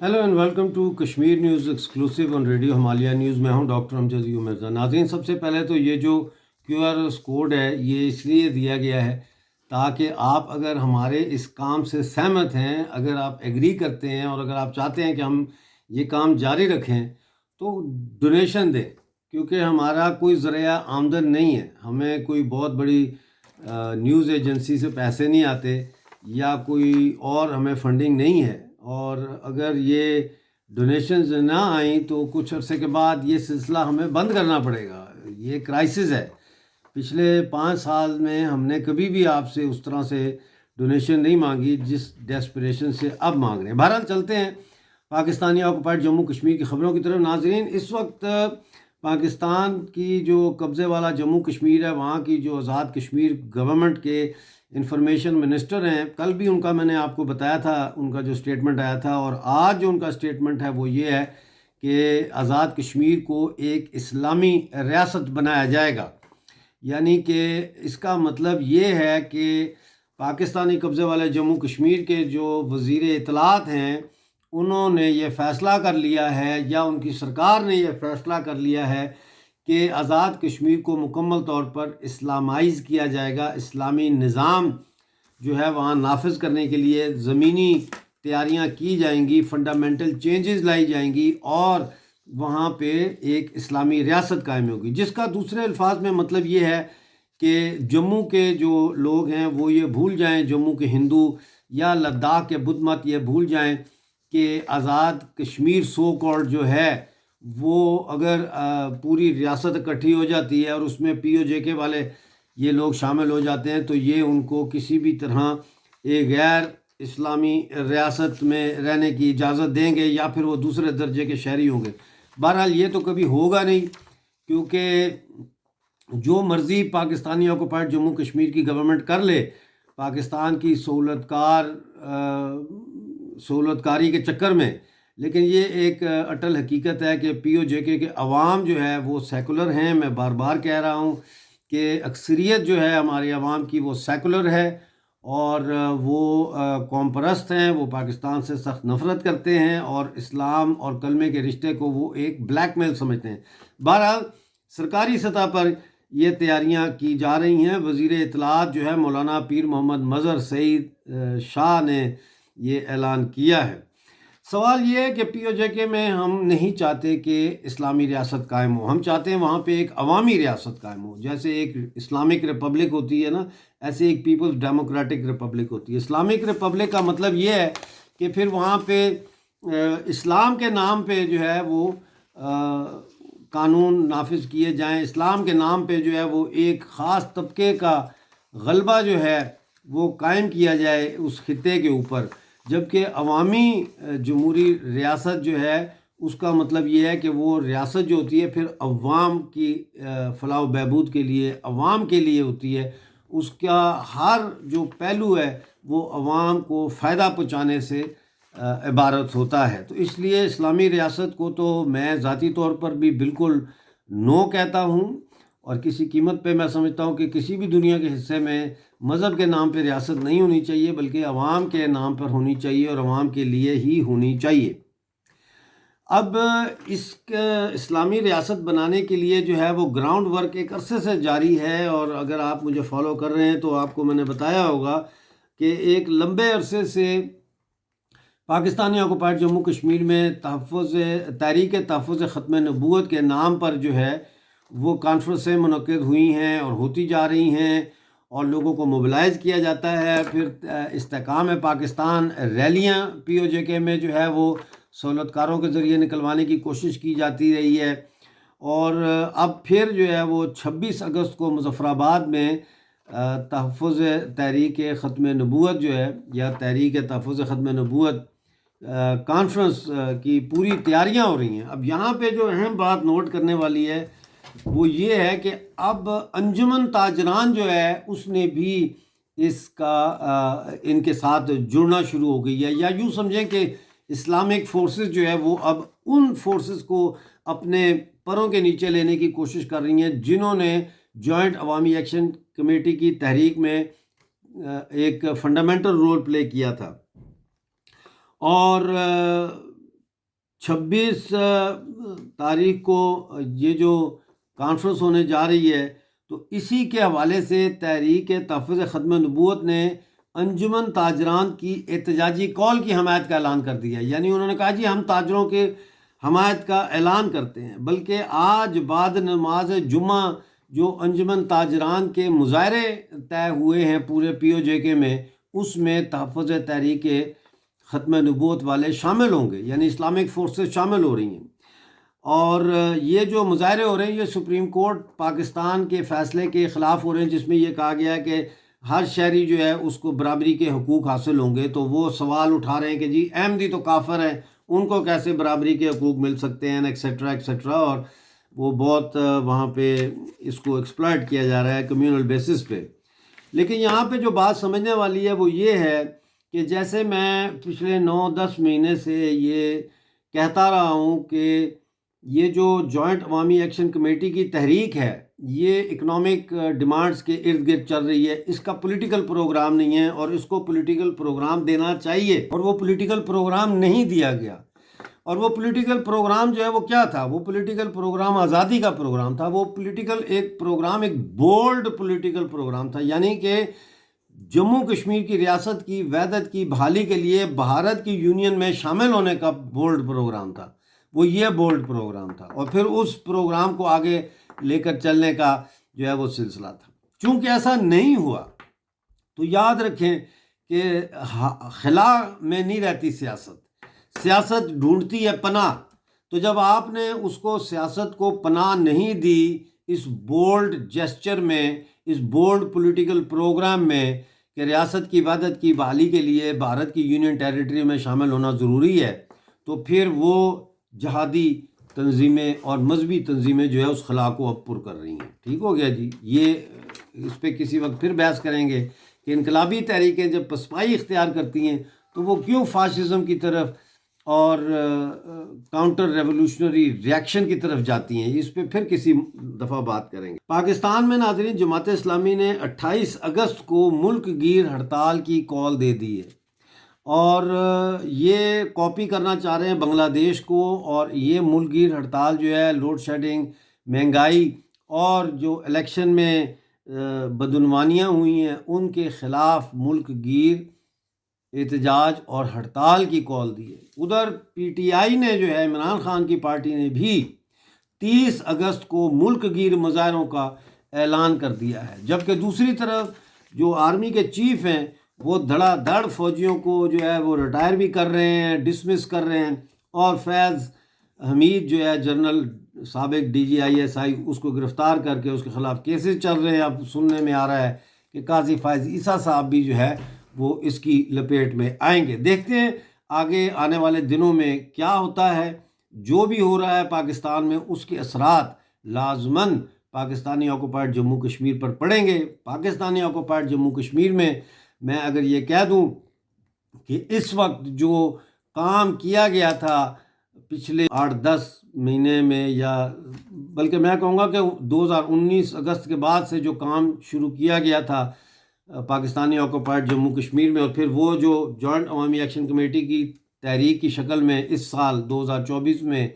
Hello and welcome to Kashmir news exclusive on radio Himalaya news. मैं हूं doctor Amjad you Mirza. नाज़रीन, सबसे पहले तो ये जो क्यूआर कोड है ये इसलिए दिया गया है ताकि आप अगर हमारे इस काम से सहमत हैं, अगर आप एग्री करते हैं और अगर आप चाहते हैं कि हम ये काम जारी रखें तो डोनेशन दें, क्योंकि हमारा कोई ज़रिया आमदन नहीं है। हमें कोई बहुत बड़ी न्यूज़ एजेंसी से पैसे नहीं आते या कोई और हमें फंडिंग नहीं है। और अगर ये डोनेशंस ना आई तो कुछ अरसे के बाद ये सिलसिला हमें बंद करना पड़ेगा। ये क्राइसिस है। पिछले 5 साल में हमने कभी भी आपसे उस तरह से डोनेशन नहीं मांगी जिस डेस्परेशन से अब मांग रहे हैं। बहरहाल चलते हैं पाकिस्तानी ऑक्युपाइड जम्मू कश्मीर की ख़बरों की तरफ। नाजरीन, इस वक्त पाकिस्तान की जो कब्ज़े वाला जम्मू कश्मीर है, वहाँ की जो आज़ाद कश्मीर गवर्नमेंट के इंफॉर्मेशन मिनिस्टर हैं, कल भी उनका मैंने आपको बताया था, उनका जो स्टेटमेंट आया था, और आज जो उनका स्टेटमेंट है वो ये है कि आज़ाद कश्मीर को एक इस्लामी रियासत बनाया जाएगा। यानी कि इसका मतलब ये है कि पाकिस्तानी कब्ज़े वाले जम्मू कश्मीर के जो वज़ीर इत्तलात हैं उन्होंने ये फ़ैसला कर लिया है, या उनकी सरकार ने यह फ़ैसला कर लिया है कि आज़ाद कश्मीर को मुकम्मल तौर पर इस्लामाइज़ किया जाएगा। इस्लामी निज़ाम जो है वहाँ नाफिज करने के लिए ज़मीनी तैयारियाँ की जाएंगी, फंडामेंटल चेंजेस लाई जाएंगी और वहाँ पे एक इस्लामी रियासत कायम होगी, जिसका दूसरे अल्फाज में मतलब ये है कि जम्मू के जो लोग हैं वो ये भूल जाएं, जम्मू के हिंदू या लद्दाख के बुद्ध मत ये भूल जाएं कि आज़ाद कश्मीर सो कॉल्ड जो है वो अगर पूरी रियासत इकट्ठी हो जाती है और उसमें POJK वाले ये लोग शामिल हो जाते हैं तो ये उनको किसी भी तरह एक गैर इस्लामी रियासत में रहने की इजाज़त देंगे या फिर वो दूसरे दर्जे के शहरी होंगे। बहरहाल ये तो कभी होगा नहीं, क्योंकि जो मर्ज़ी पाकिस्तानी ऑक्युपाइड जम्मू कश्मीर की गवर्नमेंट कर ले, पाकिस्तान की सहूलतकारी के चक्कर में, लेकिन ये एक अटल हकीकत है कि POJK के अवाम जो है वो सेकुलर हैं। मैं बार बार कह रहा हूँ कि अक्सरियत जो है हमारे अवाम की वो सेकुलर है और वो कौम परस्त हैं, वो पाकिस्तान से सख्त नफ़रत करते हैं और इस्लाम और कलमे के रिश्ते को वो एक ब्लैकमेल समझते हैं। बहरहाल सरकारी सतह पर ये तैयारियां की जा रही हैं। वज़ीर इत्तलात जो है मौलाना पीर मोहम्मद मज़हर सईद शाह ने ये ऐलान किया है। सवाल ये है कि POJK में हम नहीं चाहते कि इस्लामी रियासत कायम हो, हम चाहते हैं वहाँ पे एक अवामी रियासत कायम हो। जैसे एक इस्लामिक रिपब्लिक होती है ना, ऐसे एक पीपल्स डेमोक्रेटिक रिपब्लिक होती है। इस्लामिक रिपब्लिक का मतलब ये है कि फिर वहाँ पे इस्लाम के नाम पे जो है वो कानून नाफिज किए जाएं, इस्लाम के नाम पे जो है वो एक ख़ास तबके का गलबा जो है वो कायम किया जाए उस खित्ते के ऊपर। जबकि अवामी जमहूरी रियासत जो है उसका मतलब ये है कि वो रियासत जो होती है फिर अवाम की फलाह बहबूद के लिए, अवाम के लिए होती है। उसका हर जो पहलू है वो अवाम को फ़ायदा पहुँचाने से इबारत होता है। तो इसलिए इस्लामी रियासत को तो मैं ज़ाती तौर पर भी बिल्कुल नो कहता हूँ, और किसी कीमत पे मैं समझता हूँ कि किसी भी दुनिया के हिस्से में मज़हब के नाम पे रियासत नहीं होनी चाहिए, बल्कि अवाम के नाम पर होनी चाहिए और अवाम के लिए ही होनी चाहिए। अब इस इस्लामी रियासत बनाने के लिए जो है वो ग्राउंड वर्क एक अरसे से जारी है, और अगर आप मुझे फॉलो कर रहे हैं तो आपको मैंने बताया होगा कि एक लंबे अरसे से पाकिस्तानी ऑक्युपाइड जम्मू कश्मीर में तहरीक तहफ़्फ़ुज़ ख़त्म नबूवत के नाम पर जो है वो कॉन्फ्रेंसें मुनक़्क़िद हुई हैं और होती जा रही हैं और लोगों को मोबिलाइज़ किया जाता है। फिर इस्तेहकाम पाकिस्तान रैलियाँ POJK में जो है वो सहूलतकारों के ज़रिए निकलवाने की कोशिश की जाती रही है। और अब फिर जो है वो 26 अगस्त को मुज़फ़्फ़राबाद में तहफ़्फ़ुज़ तहरीक ख़त्म नबूवत जो है या तहरीक तहफ़्फ़ुज़ ख़त्म नबूवत कॉन्फ्रेंस की पूरी तैयारियां हो रही हैं। अब यहाँ पे जो अहम बात नोट करने वाली है वो ये है कि अब अंजुमन ताजरान जो है उसने भी इसका इनके साथ जुड़ना शुरू हो गई है, या यूँ समझें कि इस्लामिक फोर्सेस जो है वो अब उन फोर्सेस को अपने परों के नीचे लेने की कोशिश कर रही हैं जिन्होंने जॉइंट अवामी एक्शन कमेटी की तहरीक में एक फंडामेंटल रोल प्ले किया था। और 26 تاریخ کو یہ جو کانفرنس ہونے جا رہی ہے، تو اسی کے حوالے سے تحریک تحفظ ختم نبوت نے انجمن تاجران کی احتجاجی کال کی حمایت کا اعلان کر دیا ہے۔ یعنی انہوں نے کہا جی ہم تاجروں کے حمایت کا اعلان کرتے ہیں، بلکہ آج بعد نماز جمعہ جو انجمن تاجران کے مظاہرے طے ہوئے ہیں پورے پی او جے کے میں، اس میں تحفظ تحریک ختم نبوت والے شامل ہوں گے، یعنی اسلامک فورسز شامل ہو رہی ہیں۔ اور یہ جو مظاہرے ہو رہے ہیں یہ سپریم کورٹ پاکستان کے فیصلے کے خلاف ہو رہے ہیں، جس میں یہ کہا گیا ہے کہ ہر شہری جو ہے اس کو برابری کے حقوق حاصل ہوں گے۔ تو وہ سوال اٹھا رہے ہیں کہ جی احمدی تو کافر ہیں، ان کو کیسے برابری کے حقوق مل سکتے ہیں، ایکسیٹرا ایکسیٹرا، اور وہ بہت وہاں پہ اس کو ایکسپلائٹ کیا جا رہا ہے کمیونل بیسس پہ۔ لیکن یہاں پہ جو بات سمجھنے والی ہے وہ یہ ہے کہ جیسے میں پچھلے 9-10 مہینے سے یہ کہتا رہا ہوں کہ یہ جو جوائنٹ عوامی ایکشن کمیٹی کی تحریک ہے یہ اکنامک ڈیمانڈز کے ارد گرد چل رہی ہے، اس کا پولیٹیکل پروگرام نہیں ہے، اور اس کو پولیٹیکل پروگرام دینا چاہیے، اور وہ پولیٹیکل پروگرام نہیں دیا گیا۔ اور وہ پولیٹیکل پروگرام جو ہے وہ کیا تھا؟ وہ پولیٹیکل پروگرام آزادی کا پروگرام تھا۔ وہ پولیٹیکل ایک پروگرام ایک بولڈ پولیٹیکل پروگرام تھا، یعنی کہ جموں کشمیر کی ریاست کی وحدت کی بحالی کے لیے بھارت کی یونین میں شامل ہونے کا بولڈ پروگرام تھا۔ وہ یہ بولڈ پروگرام تھا، اور پھر اس پروگرام کو آگے لے کر چلنے کا جو ہے وہ سلسلہ تھا۔ چونکہ ایسا نہیں ہوا تو یاد رکھیں کہ خلا میں نہیں رہتی سیاست، سیاست ڈھونڈتی ہے پناہ۔ تو جب آپ نے اس کو سیاست کو پناہ نہیں دی اس بولڈ جیسچر میں، اس بولڈ پولیٹیکل پروگرام میں کہ ریاست کی وحدت کی بحالی کے لیے بھارت کی یونین ٹیریٹری میں شامل ہونا ضروری ہے، تو پھر وہ جہادی تنظیمیں اور مذہبی تنظیمیں جو ہے اس خلا کو اب پر کر رہی ہیں۔ ٹھیک ہو گیا جی، یہ اس پہ کسی وقت پھر بحث کریں گے کہ انقلابی تحریکیں جب پسپائی اختیار کرتی ہیں تو وہ کیوں فاشزم کی طرف اور کاؤنٹر ریولوشنری ریاکشن کی طرف جاتی ہیں، اس پہ پھر کسی دفعہ بات کریں گے۔ پاکستان میں ناظرین جماعت اسلامی نے 28 اگست کو ملک گیر ہڑتال کی کال دے دی ہے، اور یہ کاپی کرنا چاہ رہے ہیں بنگلہ دیش کو، اور یہ ملک گیر ہڑتال جو ہے لوڈ شیڈنگ، مہنگائی اور جو الیکشن میں بدعنوانیاں ہوئی ہیں ان کے خلاف ملک گیر احتجاج اور ہڑتال کی کال دی ہے۔ ادھر پی ٹی آئی نے جو ہے عمران خان کی پارٹی نے بھی 30 اگست کو ملک گیر مظاہروں کا اعلان کر دیا ہے، جبکہ دوسری طرف جو آرمی کے چیف ہیں وہ دھڑا دھڑ فوجیوں کو جو ہے وہ ریٹائر بھی کر رہے ہیں، ڈسمس کر رہے ہیں، اور فیض حمید جو ہے جنرل سابق D G I S I, اس کو گرفتار کر کے اس کے خلاف کیسز چل رہے ہیں۔ اب سننے میں آ رہا ہے کہ قاضی فائز عیسیٰ صاحب بھی جو ہے وہ اس کی لپیٹ میں آئیں گے۔ دیکھتے ہیں آگے آنے والے دنوں میں کیا ہوتا ہے۔ جو بھی ہو رہا ہے پاکستان میں اس کے اثرات لازماً پاکستانی آکوپائڈ جموں کشمیر پر پڑیں گے۔ پاکستانی آکوپائڈ جموں کشمیر میں اگر یہ کہہ دوں کہ اس وقت جو کام کیا گیا تھا پچھلے 8-10 مہینے میں، یا بلکہ میں کہوں گا کہ 2019 اگست کے بعد سے جو کام شروع کیا گیا تھا پاکستانی آکوپائڈ جموں کشمیر میں، اور پھر وہ جو جوائنٹ عوامی ایکشن کمیٹی کی تحریک کی شکل میں اس سال 2024 میں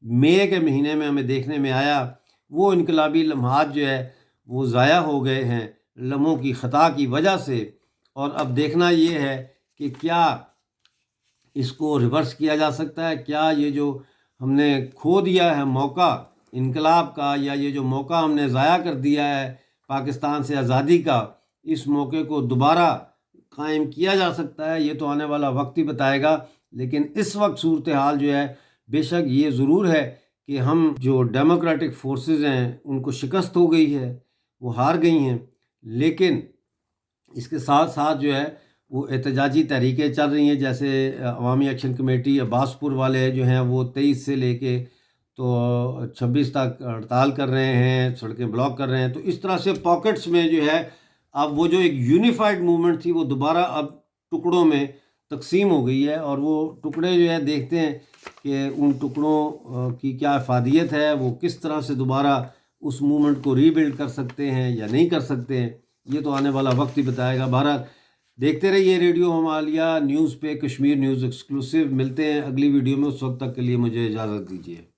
مئی کے مہینے میں ہمیں دیکھنے میں آیا، وہ انقلابی لمحات جو ہے وہ ضائع ہو گئے ہیں لمحوں کی خطا کی وجہ سے۔ اور اب دیکھنا یہ ہے کہ کیا اس کو ریورس کیا جا سکتا ہے، کیا یہ جو ہم نے کھو دیا ہے موقع انقلاب کا، یا یہ جو موقع ہم نے ضائع کر دیا ہے پاکستان سے آزادی کا، اس موقع کو دوبارہ قائم کیا جا سکتا ہے۔ یہ تو آنے والا وقت ہی بتائے گا، لیکن اس وقت صورتحال جو ہے بے شک یہ ضرور ہے کہ ہم جو ڈیموکریٹک فورسز ہیں ان کو شکست ہو گئی ہے، وہ ہار گئی ہیں، لیکن اس کے ساتھ ساتھ جو ہے وہ احتجاجی تحریکیں چل رہی ہیں، جیسے عوامی ایکشن کمیٹی عباس پور والے جو ہیں وہ 23 سے لے کے تو 26 تک ہڑتال کر رہے ہیں، سڑکیں بلاک کر رہے ہیں۔ تو اس طرح سے پاکٹس میں جو ہے اب وہ جو ایک یونیفائڈ موومنٹ تھی وہ دوبارہ اب ٹکڑوں میں تقسیم ہو گئی ہے، اور وہ ٹکڑے جو ہے دیکھتے ہیں کہ ان ٹکڑوں کی کیا افادیت ہے، وہ کس طرح سے دوبارہ اس موومنٹ کو ری بلڈ کر سکتے ہیں یا نہیں کر سکتے ہیں، یہ تو آنے والا وقت ہی بتائے گا۔ بہرحال دیکھتے رہیے ریڈیو ہمالیہ نیوز پہ، کشمیر نیوز ایکسکلوسیو۔ ملتے ہیں اگلی ویڈیو میں، اس وقت تک کے لیے مجھے اجازت دیجیے۔